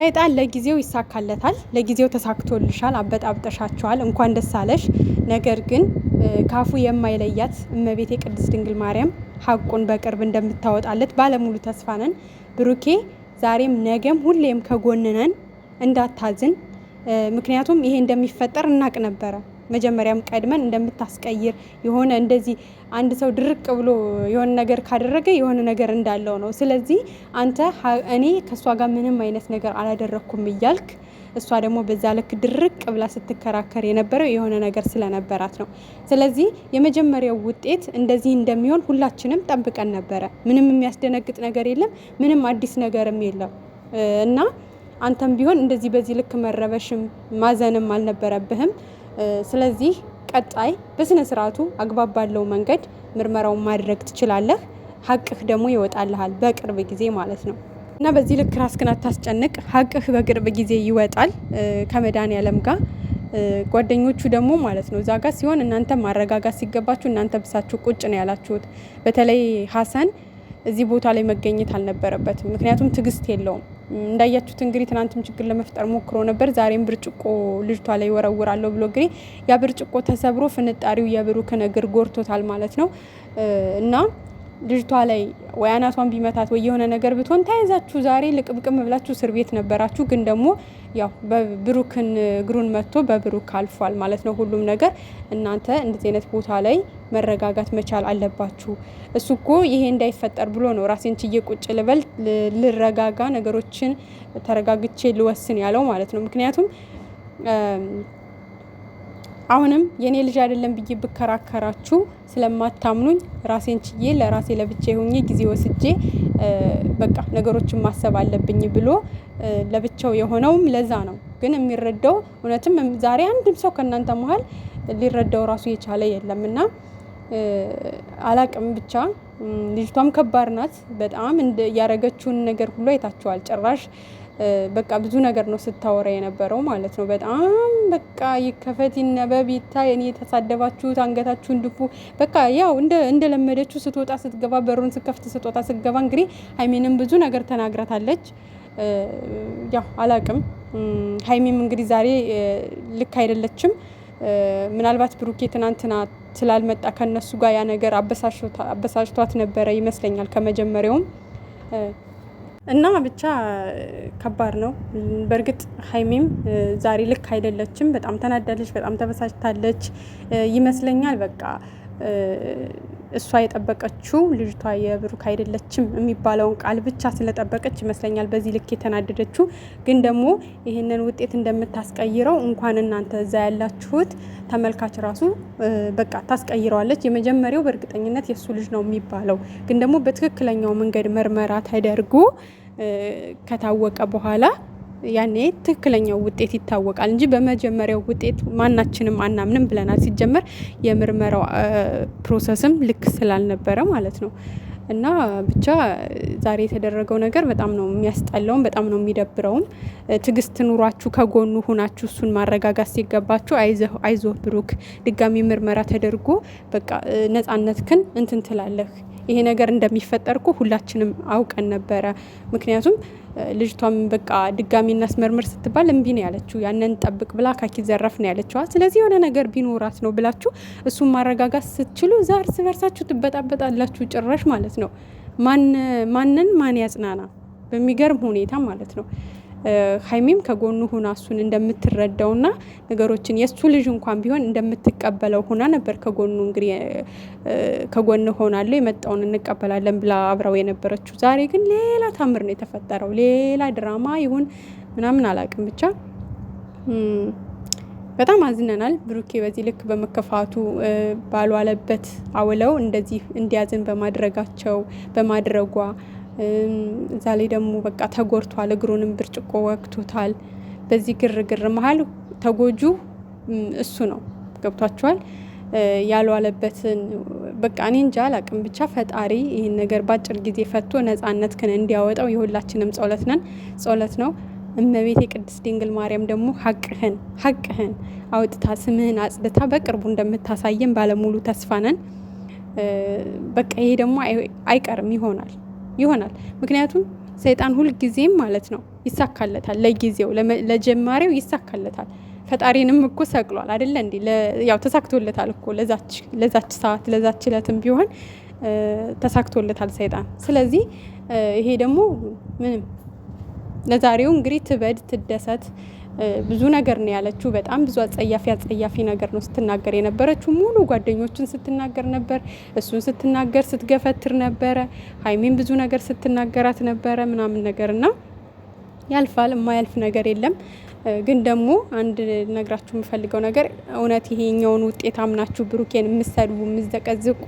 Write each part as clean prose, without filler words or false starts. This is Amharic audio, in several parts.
ሰይጣን ለጊዜው ይሳካለታል። ለጊዜው ተሳክቶልሻል፣ አበጣብጠሻቸዋል፣ እንኳን ደስ አለሽ። ነገር ግን ካፉ የማይለያት እመቤቴ ቅድስት ድንግል ማርያም ሀቁን በቅርብ እንደምታወጣለት ባለሙሉ ተስፋ ነን። ብሩኬ ዛሬም ነገም ሁሌም ከጎንነን፣ እንዳታዝን። ምክንያቱም ይሄ እንደሚፈጠር እናቅ ነበረ። መጀመሪያም ቀድመን እንደምታስቀይር የሆነ እንደዚህ አንድ ሰው ድርቅ ብሎ የሆነ ነገር ካደረገ የሆነ ነገር እንዳለው ነው። ስለዚህ አንተ እኔ ከሷ ጋር ምንም አይነት ነገር አላደረኩም እያልክ እሷ ደግሞ በዛ ልክ ድርቅ ብላ ስትከራከር የነበረው የሆነ ነገር ስለነበራት ነው። ስለዚህ የመጀመሪያው ውጤት እንደዚህ እንደሚሆን ሁላችንም ጠብቀን ነበረ። ምንም የሚያስደነግጥ ነገር የለም፣ ምንም አዲስ ነገርም የለም እና አንተም ቢሆን እንደዚህ በዚህ ልክ መረበሽም ማዘንም አልነበረብህም። ስለዚህ ቀጣይ በስነ ስርዓቱ አግባብ ባለው መንገድ ምርመራውን ማድረግ ትችላለህ። ሀቅህ ደግሞ ይወጣልሃል በቅርብ ጊዜ ማለት ነው። እና በዚህ ልክ ራስህን አታስጨንቅ። ሀቅህ በቅርብ ጊዜ ይወጣል ከመድኃኒዓለም ጋር። ጓደኞቹ ደግሞ ማለት ነው እዛ ጋር ሲሆን እናንተ ማረጋጋት ሲገባችሁ እናንተ ብሳችሁ ቁጭ ነው ያላችሁት። በተለይ ሀሰን እዚህ ቦታ ላይ መገኘት አልነበረበትም። ምክንያቱም ትዕግስት የለውም። እንዳያችሁት እንግዲህ ትናንትም ችግር ለመፍጠር ሞክሮ ነበር። ዛሬም ብርጭቆ ልጅቷ ላይ ወረውራለሁ ብሎ እንግዲህ ያ ብርጭቆ ተሰብሮ ፍንጣሪው የብሩክን እግር ጎርቶታል ማለት ነው። እና ልጅቷ ላይ ወይ አናቷን ቢመታት ወይ የሆነ ነገር ብትሆን ተያይዛችሁ ዛሬ ልቅምቅም ብላችሁ እስር ቤት ነበራችሁ። ግን ደግሞ ያው በብሩክን እግሩን መጥቶ በብሩክ አልፏል ማለት ነው ሁሉም ነገር። እናንተ እንደዚህ አይነት ቦታ ላይ መረጋጋት መቻል አለባችሁ። እሱ እኮ ይሄ እንዳይፈጠር ብሎ ነው ራሴን ችዬ ቁጭ ልበል፣ ልረጋጋ፣ ነገሮችን ተረጋግቼ ልወስን ያለው ማለት ነው። ምክንያቱም አሁንም የኔ ልጅ አይደለም ብዬ ብከራከራችሁ ስለማታምኑኝ ራሴን ችዬ ለራሴ ለብቻ ሆኜ ጊዜ ወስጄ በቃ ነገሮችን ማሰብ አለብኝ ብሎ ለብቻው የሆነውም ለዛ ነው። ግን የሚረዳው እውነትም ዛሬ አንድም ሰው ከእናንተ መሀል ሊረዳው ራሱ የቻለ የለምና አላቅም። ብቻ ልጅቷም ከባድ ናት በጣም። ያረገችውን ነገር ሁሉ አይታችኋል። ጭራሽ በቃ ብዙ ነገር ነው ስታወራ የነበረው ማለት ነው። በጣም በቃ ይከፈት ይነበብ ይታይ፣ እኔ የተሳደባችሁት አንገታችሁን ድፉ። በቃ ያው እንደለመደችው ስትወጣ ስትገባ፣ በሩን ስትከፍት ስትወጣ ስትገባ እንግዲህ ሀይሚንም ብዙ ነገር ተናግራታለች። ያው አላቅም። ሀይሚም እንግዲህ ዛሬ ልክ አይደለችም። ምናልባት ብሩኬ ትናንትና ስላልመጣ ከነሱ ጋር ያ ነገር አበሳጭቷት ነበረ ይመስለኛል ከመጀመሪያውም። እና ብቻ ከባድ ነው። በእርግጥ ሀይሚም ዛሬ ልክ አይደለችም። በጣም ተናዳለች፣ በጣም ተበሳጭታለች ይመስለኛል። በቃ እሷ የጠበቀችው ልጅቷ የብሩክ አይደለችም የሚባለውን ቃል ብቻ ስለጠበቀች ይመስለኛል በዚህ ልክ የተናደደችው። ግን ደግሞ ይህንን ውጤት እንደምታስቀይረው እንኳን እናንተ እዛ ያላችሁት ተመልካች ራሱ በቃ ታስቀይረዋለች። የመጀመሪያው በእርግጠኝነት የእሱ ልጅ ነው የሚባለው። ግን ደግሞ በትክክለኛው መንገድ ምርመራ ተደርጎ ከታወቀ በኋላ ያኔ ትክክለኛው ውጤት ይታወቃል እንጂ በመጀመሪያው ውጤት ማናችንም አናምንም ብለናል። ሲጀመር የምርመራው ፕሮሰስም ልክ ስላልነበረ ማለት ነው። እና ብቻ ዛሬ የተደረገው ነገር በጣም ነው የሚያስጠላውም በጣም ነው የሚደብረውም። ትዕግስት ኑሯችሁ ከጎኑ ሁናችሁ እሱን ማረጋጋት ሲገባችሁ አይዞህ ብሩክ ድጋሚ ምርመራ ተደርጎ በቃ ነጻነትክን እንትን ትላለህ። ይሄ ነገር እንደሚፈጠርኩ ሁላችንም አውቀን ነበረ። ምክንያቱም ልጅቷም በቃ ድጋሚ እናስመርምር ስትባል እምቢ ነው ያለችው። ያንን ጠብቅ ብላ ካኪ ዘረፍ ነው ያለችው። ስለዚህ የሆነ ነገር ቢኖራት ነው ብላችሁ እሱን ማረጋጋት ስትችሉ እዛ እርስ በርሳችሁ ትበጣበጣላችሁ ጭራሽ ማለት ነው። ማን ያጽናና በሚገርም ሁኔታ ማለት ነው። ሀይሚም ከጎኑ ሁና እሱን እንደምትረዳውና ነገሮችን የእሱ ልጅ እንኳን ቢሆን እንደምትቀበለው ሁና ነበር ከጎኑ እንግዲህ ከጎን ሆናለሁ የመጣውን እንቀበላለን ብላ አብረው የነበረችው። ዛሬ ግን ሌላ ታምር ነው የተፈጠረው። ሌላ ድራማ ይሁን ምናምን አላውቅም። ብቻ በጣም አዝነናል። ብሩኬ በዚህ ልክ በመከፋቱ ባልዋለበት አውለው እንደዚህ እንዲያዝን በማድረጓ እዛ ላይ ደግሞ በቃ ተጎርቷል። እግሩንም ብርጭቆ ወቅቶታል። በዚህ ግርግር መሀል ተጎጁ እሱ ነው። ገብቷቸዋል። ያልዋለበትን በቃ እኔ እንጃ አላቅም። ብቻ ፈጣሪ ይህን ነገር ባጭር ጊዜ ፈቶ ነጻነትክን እንዲያወጣው የሁላችንም ጸሎት ነው። እመቤቴ ቅድስት ድንግል ማርያም ደግሞ ሀቅህን አውጥታ ስምህን አጽድታ በቅርቡ እንደምታሳየን ባለሙሉ ተስፋ ነን። በቃ ይሄ ደግሞ አይቀርም ይሆናል። ምክንያቱም ሰይጣን ሁልጊዜም ማለት ነው ይሳካለታል። ለጊዜው ለጀማሪው ይሳካለታል። ፈጣሪንም እኮ ሰቅሏል አይደለ እንዴ? ያው ተሳክቶለታል እኮ ለዛች ሰዓት ለዛች እለትም ቢሆን ተሳክቶለታል ሰይጣን። ስለዚህ ይሄ ደግሞ ምንም ለዛሬው እንግዲህ ትበድ ትደሰት ብዙ ነገር ነው ያለችው። በጣም ብዙ አጸያፊ ነገር ነው ስትናገር የነበረችው። ሙሉ ጓደኞችን ስትናገር ነበር፣ እሱን ስትናገር ስትገፈትር ነበረ። ሀይሚን ብዙ ነገር ስትናገራት ነበረ ምናምን ነገር እና ያልፋል፣ የማያልፍ ነገር የለም። ግን ደግሞ አንድ ነግራችሁ የምፈልገው ነገር እውነት ይሄኛውን ውጤት አምናችሁ ብሩኬን የምትሰድቡ የምትዘቀዝቁ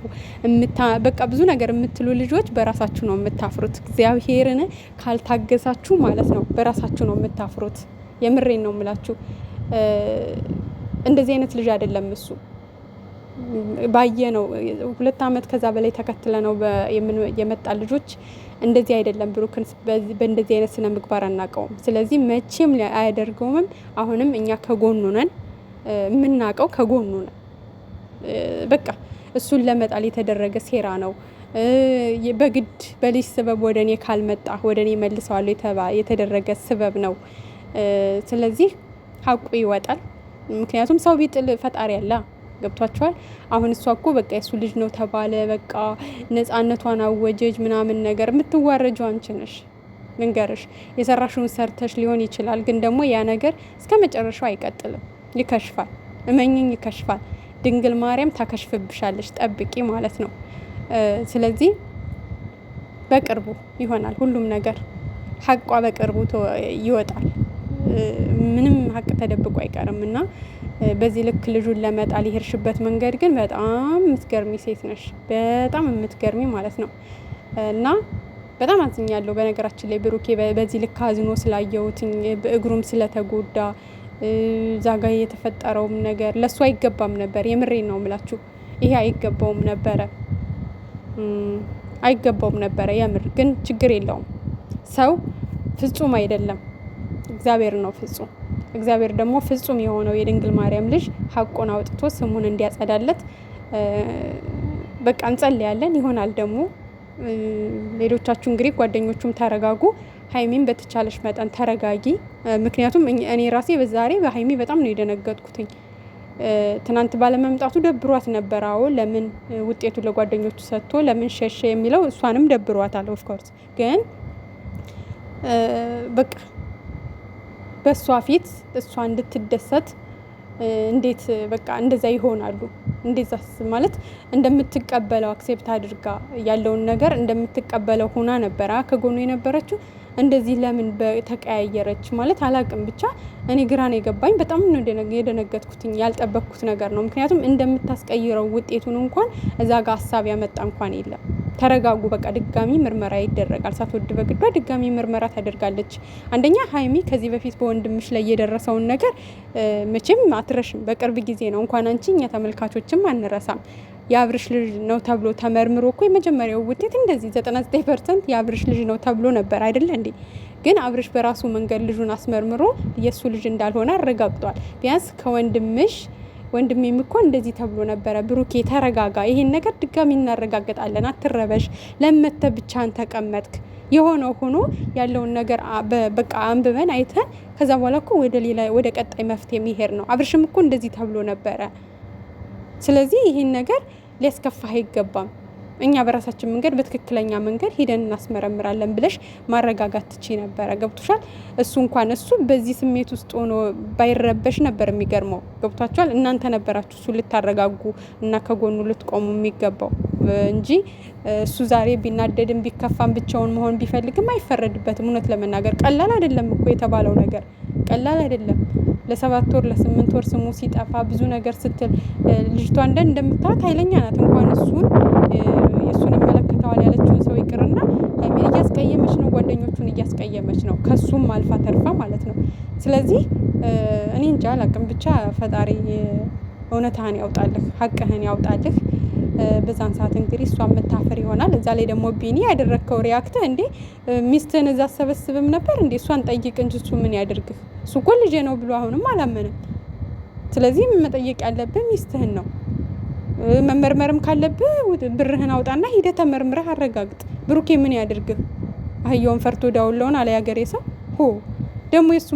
በቃ ብዙ ነገር የምትሉ ልጆች በራሳችሁ ነው የምታፍሩት። እግዚአብሔርን ካልታገሳችሁ ማለት ነው በራሳችሁ ነው የምታፍሩት። የምሬን ነው የምላችሁ። እንደዚህ አይነት ልጅ አይደለም እሱ። ባየ ነው 2 አመት ከዛ በላይ ተከትለ ነው የመጣ ልጆች እንደዚህ አይደለም። ብሩክን በእንደዚህ አይነት ስነ ምግባር አናውቀውም። ስለዚህ መቼም አያደርገውም። አሁንም እኛ ከጎኑ ነን፣ የምናውቀው ከጎኑ ነን። በቃ እሱን ለመጣል የተደረገ ሴራ ነው። በግድ በልጅ ስበብ ወደ እኔ ካልመጣ ወደ እኔ መልሰዋለሁ የተደረገ ስበብ ነው። ስለዚህ ሀቁ ይወጣል። ምክንያቱም ሰው ቢጥል ፈጣሪ ያለ ገብቷቸዋል። አሁን እሷ እኮ በቃ የሱ ልጅ ነው ተባለ፣ በቃ ነፃነቷን አወጀች ምናምን ነገር። የምትዋረጀው አንቺ ነሽ። ልንገርሽ፣ የሰራሽውን ሰርተሽ ሊሆን ይችላል፣ ግን ደግሞ ያ ነገር እስከ መጨረሻው አይቀጥልም፣ ይከሽፋል። እመኝኝ ይከሽፋል። ድንግል ማርያም ታከሽፍብሻለች፣ ጠብቂ ማለት ነው። ስለዚህ በቅርቡ ይሆናል ሁሉም ነገር፣ ሀቋ በቅርቡ ይወጣል። ምንም ሀቅ ተደብቆ አይቀርም እና በዚህ ልክ ልጁን ለመጣል የሄድሽበት መንገድ ግን በጣም የምትገርሚ ሴት ነሽ። በጣም የምትገርሚ ማለት ነው። እና በጣም አዝኛለሁ። በነገራችን ላይ ብሩኬ በዚህ ልክ አዝኖ ስላየሁትኝ በእግሩም ስለተጎዳ ዛጋ የተፈጠረውም ነገር ለሱ አይገባም ነበር። የምሬን ነው የምላችሁ። ይሄ አይገባውም ነበረ የምር። ግን ችግር የለውም። ሰው ፍጹም አይደለም። እግዚአብሔር ነው ፍጹም። እግዚአብሔር ደግሞ ፍጹም የሆነው የድንግል ማርያም ልጅ ሀቁን አውጥቶ ስሙን እንዲያጸዳለት በቃ እንጸልያለን። ይሆናል ደግሞ። ሌሎቻችሁ እንግዲህ ጓደኞቹም ተረጋጉ። ሀይሚን በተቻለሽ መጠን ተረጋጊ። ምክንያቱም እኔ ራሴ በዛሬ በሀይሚ በጣም ነው የደነገጥኩትኝ። ትናንት ባለመምጣቱ ደብሯት ነበር። አዎ ለምን ውጤቱ ለጓደኞቹ ሰጥቶ ለምን ሸሸ የሚለው እሷንም ደብሯታል። ኦፍኮርስ ግን በቃ በእሷ ፊት እሷ እንድትደሰት እንዴት በቃ እንደዛ ይሆናሉ? እንደዛ ማለት እንደምትቀበለው አክሴፕት አድርጋ ያለውን ነገር እንደምትቀበለው ሆና ነበረ ከጎኑ የነበረችው። እንደዚህ ለምን ተቀያየረች ማለት አላቅም። ብቻ እኔ ግራ ነው የገባኝ። በጣም ነው የደነገጥኩትኝ። ያልጠበቅኩት ነገር ነው። ምክንያቱም እንደምታስቀይረው ውጤቱን እንኳን እዛ ጋር ሀሳብ ያመጣ እንኳን የለም። ተረጋጉ። በቃ ድጋሚ ምርመራ ይደረጋል። ሳትወድ በግዷ ድጋሚ ምርመራ ታደርጋለች። አንደኛ ሀይሚ ከዚህ በፊት በወንድምሽ ላይ የደረሰውን ነገር መቼም አትረሽም። በቅርብ ጊዜ ነው እንኳን አንቺ እኛ ተመልካቾችም አንረሳም። የአብርሽ ልጅ ነው ተብሎ ተመርምሮ እኮ የመጀመሪያው ውጤት እንደዚህ 99% የአብርሽ ልጅ ነው ተብሎ ነበር አይደለ እንዴ? ግን አብርሽ በራሱ መንገድ ልጁን አስመርምሮ የሱ ልጅ እንዳልሆነ አረጋግጧል። ቢያንስ ወንድሜም እኮ እንደዚህ ተብሎ ነበረ። ብሩኬ ተረጋጋ፣ ይሄን ነገር ድጋሚ እናረጋግጣለን፣ አትረበሽ፣ ለመተ ብቻህን ተቀመጥክ። የሆነው ሆኖ ያለውን ነገር በቃ አንብበን አይተን ከዛ በኋላ እኮ ወደ ቀጣይ መፍትሄ የሚሄድ ነው። አብርሽም እኮ እንደዚህ ተብሎ ነበረ። ስለዚህ ይሄን ነገር ሊያስከፋህ አይገባም። እኛ በራሳችን መንገድ በትክክለኛ መንገድ ሄደን እናስመረምራለን ብለሽ ማረጋጋት ትቺ ነበረ። ገብቶሻል? እሱ በዚህ ስሜት ውስጥ ሆኖ ባይረበሽ ነበር የሚገርመው። ገብቷቸዋል? እናንተ ነበራችሁ እሱ ልታረጋጉ እና ከጎኑ ልትቆሙ የሚገባው እንጂ እሱ ዛሬ ቢናደድም ቢከፋም ብቻውን መሆን ቢፈልግም አይፈረድበትም። እውነት ለመናገር ቀላል አይደለም እኮ የተባለው ነገር ቀላል አይደለም። ለ7 ወር ለ8 ወር ስሙ ሲጠፋ ብዙ ነገር ስትል ልጅቷ እንደምታዩት ኃይለኛ ናት። እንኳን እሱን ይመለከተዋል ያለችውን ሰው ይቅርና ሀይሚን እያስቀየመች ነው፣ ጓደኞቹን እያስቀየመች ነው፣ ከሱም አልፋ ተርፋ ማለት ነው። ስለዚህ እኔ እንጃ አላቅም። ብቻ ፈጣሪ እውነትህን ያውጣልህ፣ ሀቅህን ያውጣልህ። በዛን ሰዓት እንግዲህ እሷ የምታፈር ይሆናል። እዛ ላይ ደግሞ ቢኒ ያደረግከው ሪያክት እንዴ ሚስትህን እዛ አሰበስብም ነበር እንዴ? እሷን ጠይቅ እንጂ እሱ ምን ያድርግህ? እሱ እኮ ልጄ ነው ብሎ አሁንም አላመነም። ስለዚህ መጠየቅ ያለብህ ሚስትህን ነው። መመርመርም ካለብህ ብርህን አውጣና ሂደህ ተመርምረህ አረጋግጥ። ብሩኬ ምን ያድርግህ? አህያውን ፈርቶ ዳውላውን አለ ያገሬ ሰው። ሆ ደግሞ የሱ